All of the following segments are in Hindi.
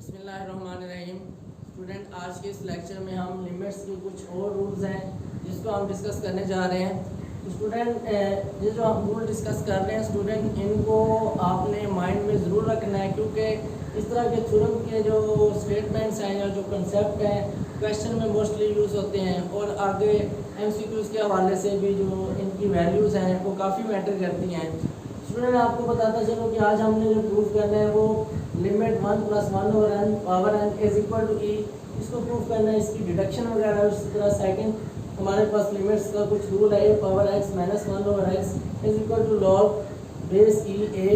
बिस्मिल्लाहिर्रहमानिर्रहीम। स्टूडेंट, आज के इस लेक्चर में हम लिमिट्स के कुछ और रूल्स हैं जिसको हम डिस्कस करने जा रहे हैं। तो स्टूडेंट, ये जो हम रूल डिस्कस कर रहे हैं स्टूडेंट, इनको आपने माइंड में ज़रूर रखना है, क्योंकि इस तरह के थ्योरम के जो स्टेटमेंट्स हैं या जो कंसेप्ट हैं क्वेश्चन में मोस्टली यूज़ होते हैं, और आगे MCQs के हवाले से भी जो इनकी वैल्यूज़ हैं वो काफ़ी मैटर करती हैं। स्टूडेंट, आपको बताता चलो कि आज हमने जो प्रूफ करना है वो limit 1 + 1 over n power n is equal to e, इसको प्रूफ करना है, इसकी डिडक्शन वगैरह। उसी तरह सेकंड हमारे पास लिमिट्स का कुछ रूल है, power x - 1 over x is equal to log base e a,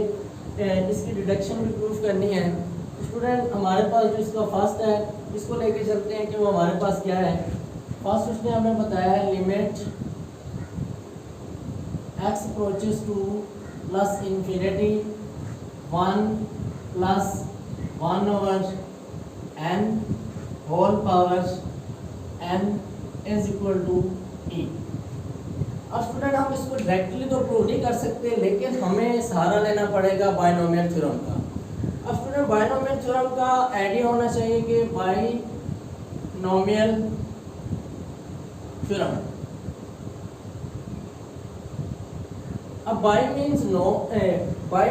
इसकी डिडक्शन भी प्रूफ करनी है। स्टूडेंट, हमारे पास जो इसका फर्स्ट है इसको लेके चलते हैं कि वो हमारे पास क्या है। फर्स्ट उसने हमें बताया है limit x approaches to plus infinity 1 + 1 over n whole power n is equal to e। अब स्टूडेंट, हम इसको डायरेक्टली तो प्रूव नहीं कर सकते, लेकिन हमें सहारा लेना पड़ेगा बायनोमियल थ्योरम का। अब स्टूडेंट, बायनोमियल थ्योरम का आइडिया होना चाहिए कि बायनोमियल थ्योरम, अब bi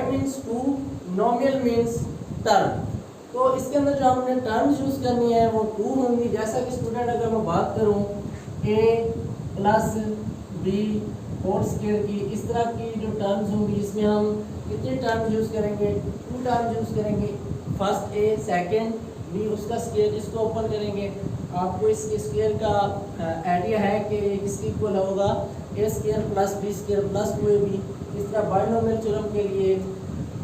means two, nomial means term. तो इसके अंदर जो हमने टर्म्स यूज करनी है वो टू होंगी। जैसा कि स्टूडेंट, अगर मैं बात करूं a + b होल स्क्वायर की, इस तरह की जो टर्म्स होंगी जिसमें हम कितने टर्म्स यूज करेंगे, टू टर्म्स यूज करेंगे। फर्स्ट a, सेकंड b, उसका स्क्वायर जिसको ओपन करेंगे आपको इसके स्क्वायर का आइडिया है कि किसके इक्वल होगा, a² + b² + 2ab। इस तरह बायनोमियल थ्योरम के लिए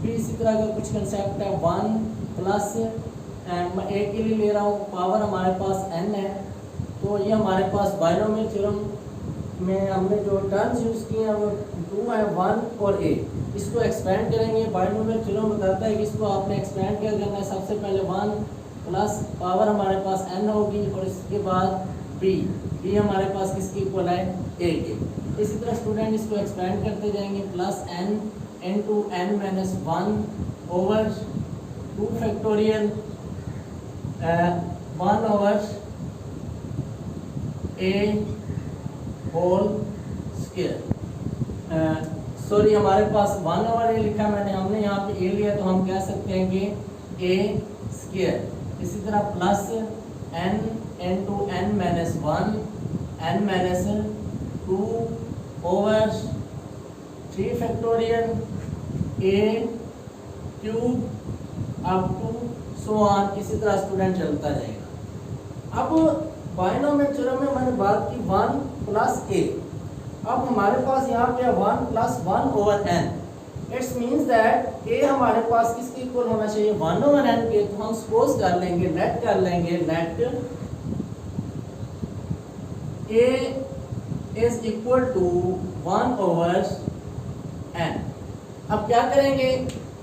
भी इसी तरह का कुछ कंसेप्ट है। 1 प्लस मैं a के लिए ले रहा हूँ, पावर हमारे पास n है, तो ये हमारे पास बायनोमियल थ्योरम में हमने जो टर्म्स यूज़ किए हैं वो 2 है, 1 और a। इसको एक्सपेंड करेंगे। बायनोमियल थ्योरम बताता है कि इसको आपने एक्सपेंड क्या करना है। सबसे पहले 1 प्लस पावर हमारे पास n होगी, और इसके बाद b हमारे पास किसकी इक्वल है, a के। इसी तरह स्टूडेंट, इसको एक्सपेंड करते जाएंगे, plus n × n - 1 over 2 factorial 1 over a whole square. Sorry, हमारे पास 1 ओवर a लिखा मैंने, हमने यहाँ पे a लिया, तो हम कह सकते हैं कि a²। इसी तरह plus n × n - 2 over 3 factorial a³ up to so on. इसी तरह स्टूडेंट चलता जाएगा। अब बायनोमियल थ्योरम में मैंने बात की 1 + a। अब हमारे पास यहाँ पे 1 + 1 over n, it's means that a हमारे पास किसके इक्वल होना चाहिए, 1 ओवर n के। तो हम सपोज कर लेंगे, let a is equal to 1 over n। अब क्या करेंगे,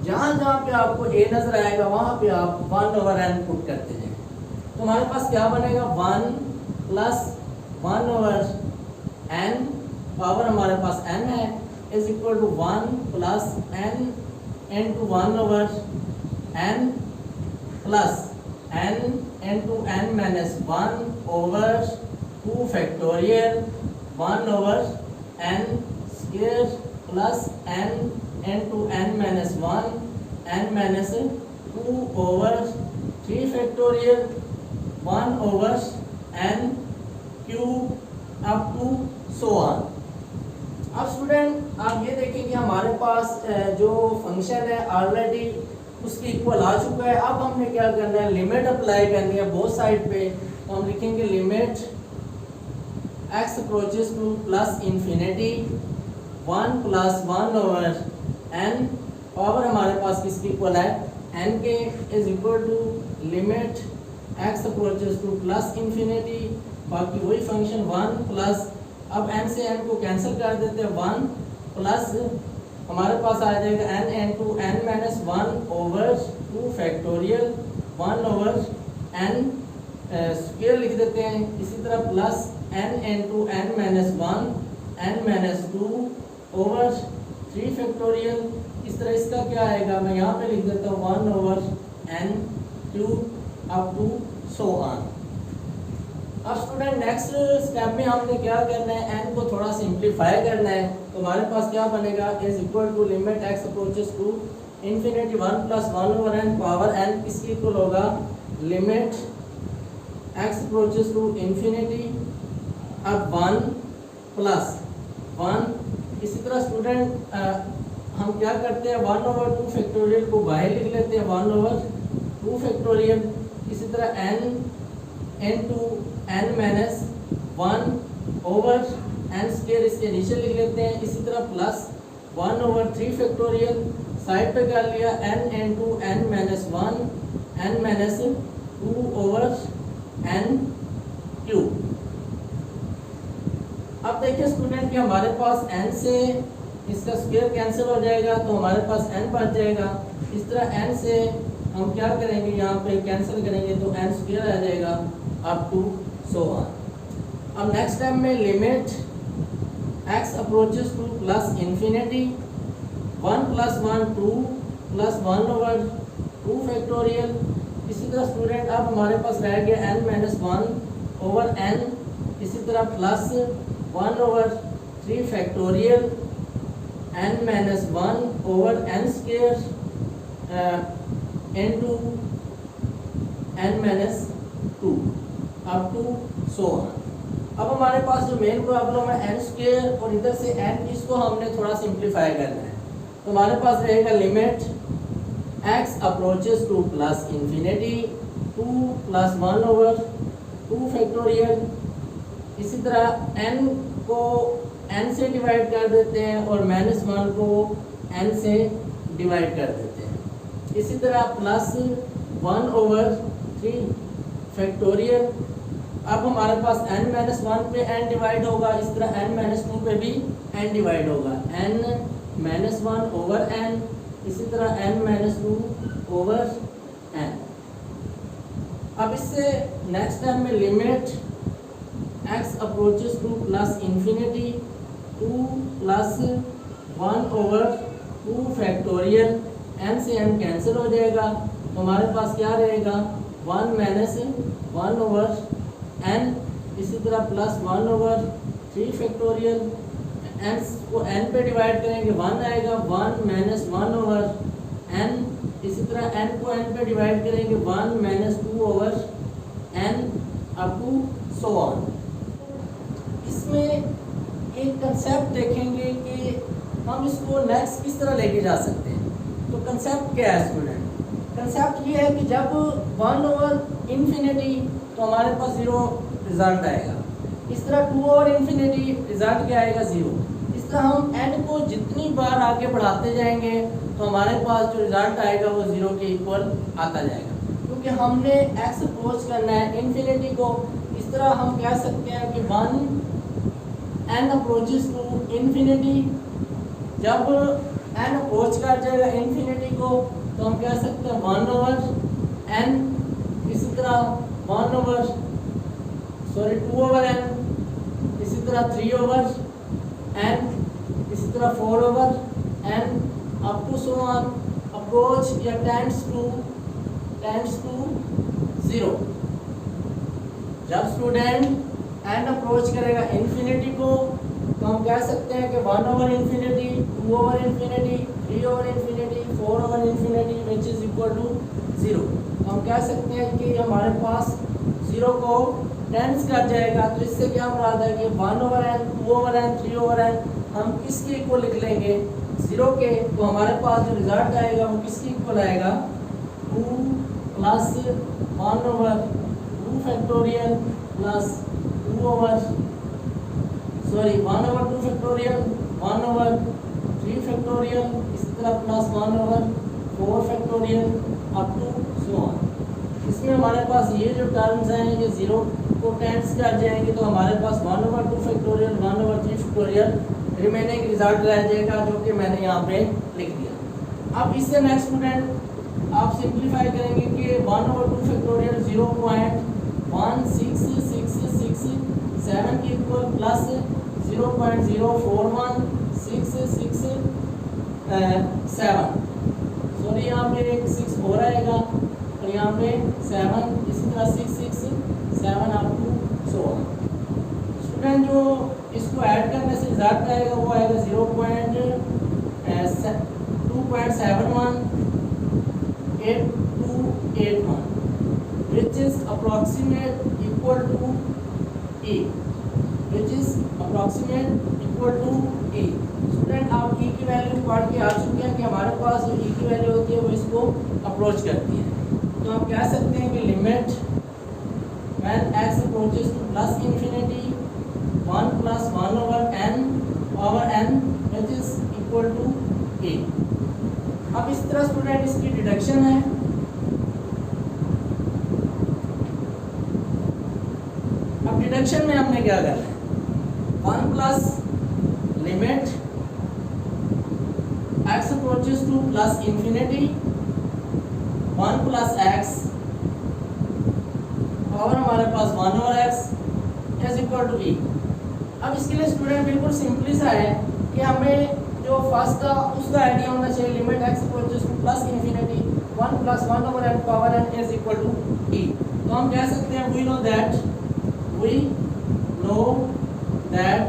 जहाँ जहाँ पे आपको a नजर आएगा वहाँ पे आप 1 ओवर n पुट करते जाएंगे। तो हमारे पास क्या बनेगा, 1 + 1 ओवर n, पावर हमारे पास n है, is equal to 1 + n × 1 over n plus n × n - 1 over 2 factorial 1 over n² plus n × n - 1 n - 2 over 3 factorial 1 over n³ up to so on. अब स्टूडेंट, आप ये देखें कि हमारे पास जो फंक्शन है ऑलरेडी उसकी इक्वल आ चुका है। अब हमने क्या करना है, लिमिट अप्लाई करनी है बोथ साइड पे। तो हम लिखेंगे limit x approaches to plus infinity 1 + 1 over n, power हमारे पास किसकी इक्वल है, n के, is equal to limit x approaches to plus infinity, बाकी वही फंक्शन 1 प्लस, अब n से n को कैंसिल कर देते हैं, 1 प्लस हमारे पास आ जाएगा n × n - 1 over 2 factorial 1 over n square लिख देते हैं। इसी तरह plus n × n - 1 n - 2 over 3 factorial. इस तरह इसका क्या आएगा, मैं यहाँ पे लिख देता हूँ 1 over n³ up to so on. अब स्टूडेंट नेक्स्ट स्टेप में हमने क्या करना है, n को थोड़ा सिंप्लीफाई करना है। तो हमारे पास क्या बनेगा, is equal to limit x approaches to infinity 1 plus 1 over n power n किसके इक्वल होगा, limit x approaches to infinity अब 1 प्लस 1। इसी तरह स्टूडेंट हम क्या करते हैं, 1 ओवर 2 फैक्टोरियल को बाहर लिख लेते हैं, 1 ओवर 2 फैक्टोरियल। इसी तरह n into n minus 1 over n square इसके नीचे लिख लेते हैं। इसी तरह प्लस 1 ओवर 3 फैक्टोरियल साइड पे कर लिया, n into n minus 1 n minus 2 over n cube. अब देखिए स्टूडेंट कि हमारे पास n से इसका स्क्वायर कैंसिल हो जाएगा तो हमारे पास n बच जाएगा। इस तरह n से हम क्या करेंगे, यहाँ पे कैंसिल करेंगे तो n स्क्वायर आ जाएगा अप टू सो ऑन। अब नेक्स्ट टाइम में limit x approaches to plus infinity 1 plus 1 2 plus 1 over 2 factorial. इसी तरह स्टूडेंट अब हमारे पास रह गया n माइनस 1 ओवर n। इसी तरह plus 1 over 3 factorial n minus 1 over n square into n minus 2 up to so on. अब हमारे पास जो मेन प्रॉब्लम है n स्क्वायर और इधर से n, इसको हमने थोड़ा सिंप्लीफाई करना है। तो हमारे पास रहेगा limit x approaches to plus infinity 2 plus 1 over 2 factorial. इसी तरह n को n से डिवाइड कर देते हैं और माइनस 1 को n से डिवाइड कर देते हैं। इसी तरह प्लस 1 ओवर 3 फैक्टोरियल। अब हमारे पास n माइनस 1 पे n डिवाइड होगा, इस तरह n माइनस 2 पे भी n डिवाइड होगा, n माइनस 1 ओवर n। इसी तरह n माइनस 2 ओवर n। अब इससे नेक्स्ट टाइम में limit x approaches to plus infinity 2 plus 1 over 2 factorial, n से n कैंसिल हो जाएगा तो हमारे पास क्या रहेगा, 1 माइनस 1 ओवर n। इसी तरह प्लस 1 ओवर 3 फैक्टोरियल, n को n पे डिवाइड करेंगे 1 आएगा, 1 माइनस 1 ओवर n। इसी तरह n को n पे डिवाइड करेंगे 1 minus 2 over n up to so on. इसमें एक कंसेप्ट देखेंगे कि हम इसको नेक्स्ट किस तरह लेके जा सकते हैं। तो कंसेप्ट क्या है स्टूडेंट, कंसेप्ट ये है कि जब 1 ओवर इन्फिनिटी तो हमारे पास 0 रिजल्ट आएगा। इस तरह 2 ओवर इन्फिनिटी रिजल्ट क्या आएगा, 0। इस तरह हम n को जितनी बार आगे बढ़ाते जाएंगे तो हमारे पास जो रिजल्ट आएगा वो 0 के इक्वल आता जाएगा, क्योंकि हमने x अप्रोच करना है इन्फिनिटी को। इस तरह हम कह सकते हैं कि 1 n अप्रोचेस टू इन्फिनिटी। जब n अप्रोच कर जाएगा इन्फिनिटी को तो हम कह सकते हैं 1 ओवर n। इसी तरह 2 ओवर n। इसी तरह 3 ओवर n। इसी तरह 4 over n up to so on. Approach या टेंड्स टू 0। जब स्टूडेंट n अप्रोच करेगा इन्फिनिटी को तो हम कह सकते हैं कि 1 over infinity 2 over infinity 3 over infinity 4 over infinity which is equal to 0। हम कह सकते हैं कि हमारे पास 0 को टेंस कर जाएगा। तो इससे क्या मुराद है कि 1 over n 2 over n 3 over n हम किसके इक्वल लिख लेंगे, 0 के। तो हमारे पास जो रिजल्ट आएगा वो किसके इक्वल आएगा, 2 plus 1 over 2 factorial plus 1 over 2 factorial 1 over 3 factorial. इसी तरह plus 1 over 4 factorial up to so on. इसमें हमारे पास ये जो टर्म्स हैं ये 0 को टेंस कर जाएंगे तो हमारे पास 1 over 2 factorial 1 over 3 factorial remaining result रह जाएगा, जो कि मैंने यहाँ पे लिख दिया। अब इससे नेक्स्ट स्टूडेंट आप सिंप्लीफाई करेंगे कि 1 ओवर 2 फैक्टोरियल 0.16667 के इक्वल प्लस 0.041667। सॉरी यहाँ पे एक 6 और आएगा, और यहाँ पे 7, इसी तरह 6 6 7 अप टू 100। स्टूडेंट जो इसको ऐड करने से रिजल्ट आएगा वो आएगा 0.2718281 which is approximate equal to E, which is approximate equal to E। Student आप E की वैल्यू पढ़ के आ चुके हैं कि हमारे पास जो E की वैल्यू होती है वो इसको अप्रोच करती है। तो आप कह सकते हैं कि limit when x approaches to plus infinity 1 plus 1 over n which is equal to A। अब इस तरह स्टूडेंट इसकी डिडक्शन है। अब डिडक्शन में हमने क्या करना है, 1 plus limit x approaches to plus infinity 1 plus x और हमारे पास 1 over x is equal to E। अब इसके लिए स्टूडेंट बिल्कुल सिंपली सा है कि हमें जो फर्स्ट का उसका आइडिया होना चाहिए, limit x approaches to plus infinity 1 plus 1 over n power n is equal to E। तो हम कह सकते हैं we know that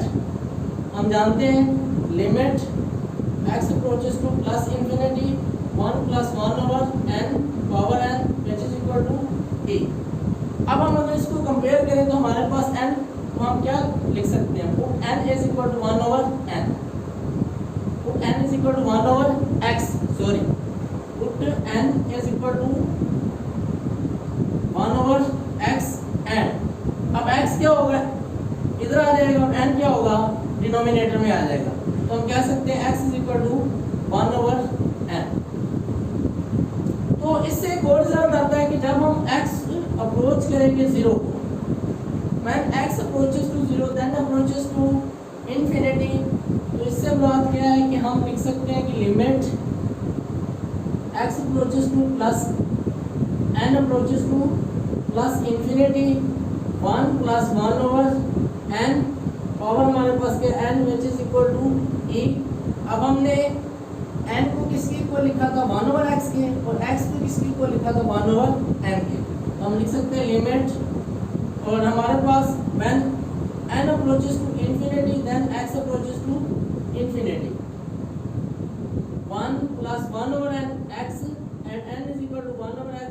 हम जानते हैं limit x approaches to plus infinity 1 plus 1 over n power n which is equal to E। अब हम अगर इसको कंपेयर करें तो हमारे पास n तो हम क्या लिख सकते हैं, n is equal to 1 over n, n is equal to 1 over x, sorry, n is equal to 1 over x and अब x क्या होगा, इधर आ जाएगा और n क्या होगा, डिनोमिनेटर में आ जाएगा। तो हम कह सकते हैं x is equal to 1 over n। तो इससे एक और रिजल्ट आता है कि जब हम x अप्रोच करेंगे 0 को, when x approaches to 0 then approaches to infinity, तो इससे मुराद क्या है कि हम लिख सकते हैं कि limit x approaches to plus n approaches to plus infinity 1 plus 1 over n power हमारे पास क्या n which is equal to E। अब हमने n को किसके इक्वल लिखा था 1 over x के और x को किसके इक्वल लिखा था 1 over n के। तो हम लिख सकते हैं लिमिट और हमारे पास when n approaches to infinity then x approaches to infinity 1 plus 1 over n x and n is equal to 1 over x